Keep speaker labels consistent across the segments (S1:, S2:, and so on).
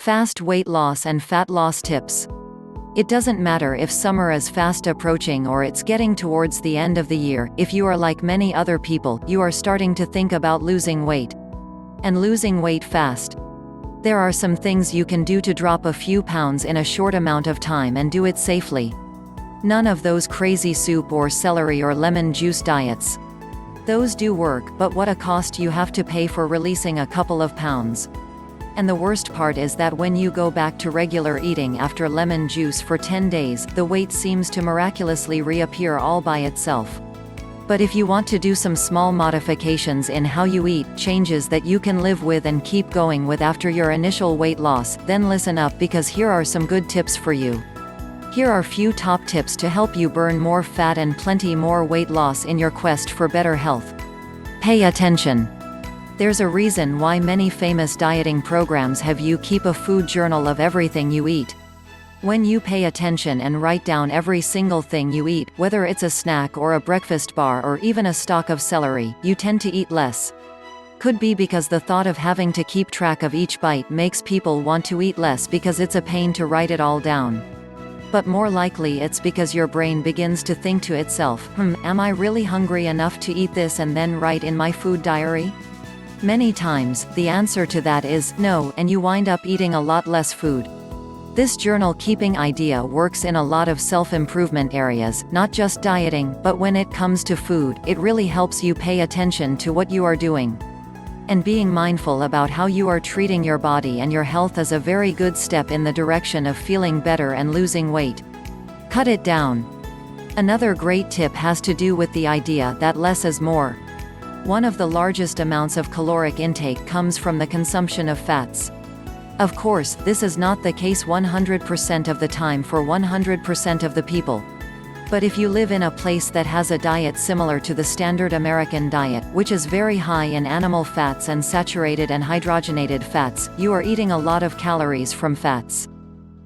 S1: Fast weight loss and fat loss tips. It doesn't matter if summer is fast approaching or it's getting towards the end of the year, if you are like many other people, you are starting to think about losing weight. And losing weight fast. There are some things you can do to drop a few pounds in a short amount of time and do it safely. None of those crazy soup or celery or lemon juice diets. Those do work, but what a cost you have to pay for releasing a couple of pounds. And the worst part is that when you go back to regular eating after lemon juice for 10 days, the weight seems to miraculously reappear all by itself. But if you want to do some small modifications in how you eat, changes that you can live with and keep going with after your initial weight loss, then listen up because here are some good tips for you. Here are few top tips to help you burn more fat and plenty more weight loss in your quest for better health. Pay attention. There's a reason why many famous dieting programs have you keep a food journal of everything you eat. When you pay attention and write down every single thing you eat, whether it's a snack or a breakfast bar or even a stalk of celery, you tend to eat less. Could be because the thought of having to keep track of each bite makes people want to eat less because it's a pain to write it all down. But more likely it's because your brain begins to think to itself, am I really hungry enough to eat this and then write in my food diary? Many times, the answer to that is no, and you wind up eating a lot less food. This journal-keeping idea works in a lot of self-improvement areas, not just dieting, but when it comes to food, it really helps you pay attention to what you are doing. And being mindful about how you are treating your body and your health is a very good step in the direction of feeling better and losing weight. Cut it down. Another great tip has to do with the idea that less is more. One of the largest amounts of caloric intake comes from the consumption of fats. Of course, this is not the case 100% of the time for 100% of the people. But if you live in a place that has a diet similar to the standard American diet, which is very high in animal fats and saturated and hydrogenated fats, you are eating a lot of calories from fats.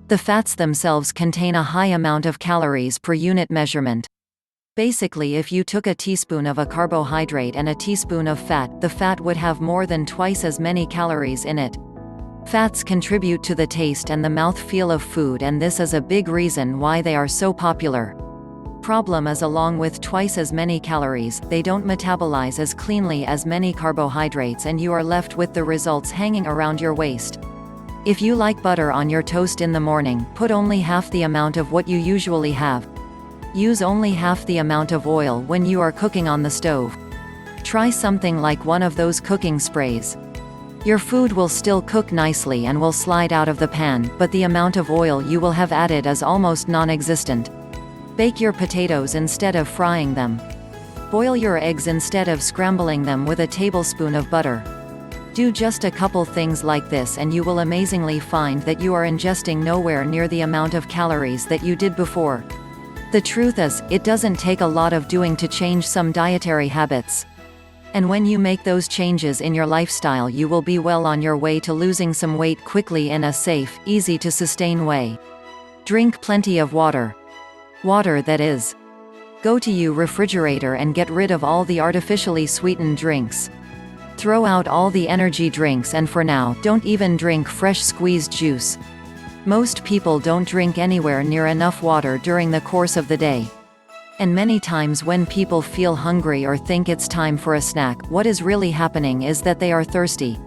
S1: The fats themselves contain a high amount of calories per unit measurement. Basically, if you took a teaspoon of a carbohydrate and a teaspoon of fat, the fat would have more than twice as many calories in it. Fats contribute to the taste and the mouth-feel of food, and this is a big reason why they are so popular. Problem is, along with twice as many calories, they don't metabolize as cleanly as many carbohydrates, and you are left with the results hanging around your waist. If you like butter on your toast in the morning, put only half the amount of what you usually have. Use only half the amount of oil when you are cooking on the stove. Try something like one of those cooking sprays. Your food will still cook nicely and will slide out of the pan, but the amount of oil you will have added is almost non-existent. Bake your potatoes instead of frying them. Boil your eggs instead of scrambling them with a tablespoon of butter. Do just a couple things like this and you will amazingly find that you are ingesting nowhere near the amount of calories that you did before. The truth is, it doesn't take a lot of doing to change some dietary habits. And when you make those changes in your lifestyle, you will be well on your way to losing some weight quickly in a safe, easy to sustain way. Drink plenty of water. Water, that is. Go to your refrigerator and get rid of all the artificially sweetened drinks. Throw out all the energy drinks, and for now, don't even drink fresh squeezed juice. Most people don't drink anywhere near enough water during the course of the day. And many times when people feel hungry or think it's time for a snack, what is really happening is that they are thirsty.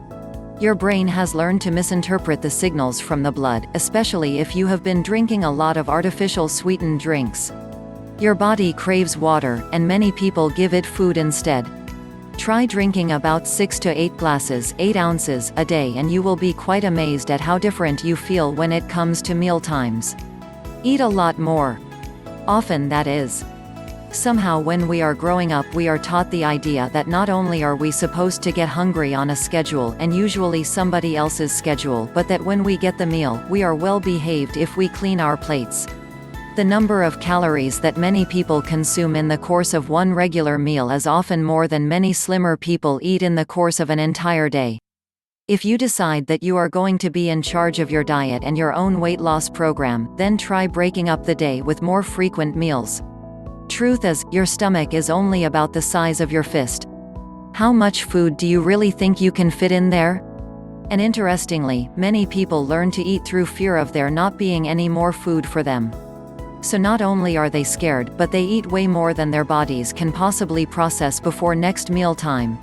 S1: Your brain has learned to misinterpret the signals from the blood, especially if you have been drinking a lot of artificial sweetened drinks. Your body craves water, and many people give it food instead. Try drinking about 6 to 8 glasses, 8 ounces, a day, and you will be quite amazed at how different you feel when it comes to meal times. Eat a lot more. Often, that is. Somehow when we are growing up we are taught the idea that not only are we supposed to get hungry on a schedule, and usually somebody else's schedule, but that when we get the meal, we are well behaved if we clean our plates. The number of calories that many people consume in the course of one regular meal is often more than many slimmer people eat in the course of an entire day. If you decide that you are going to be in charge of your diet and your own weight loss program, then try breaking up the day with more frequent meals. Truth is, your stomach is only about the size of your fist. How much food do you really think you can fit in there? And interestingly, many people learn to eat through fear of there not being any more food for them. So not only are they scared, but they eat way more than their bodies can possibly process before next meal time.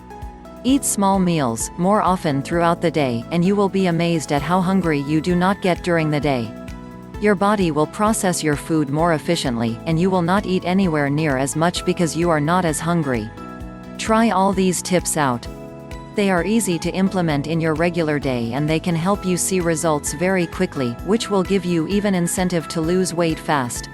S1: Eat small meals, more often throughout the day, and you will be amazed at how hungry you do not get during the day. Your body will process your food more efficiently, and you will not eat anywhere near as much because you are not as hungry. Try all these tips out. They are easy to implement in your regular day and they can help you see results very quickly, which will give you even incentive to lose weight fast.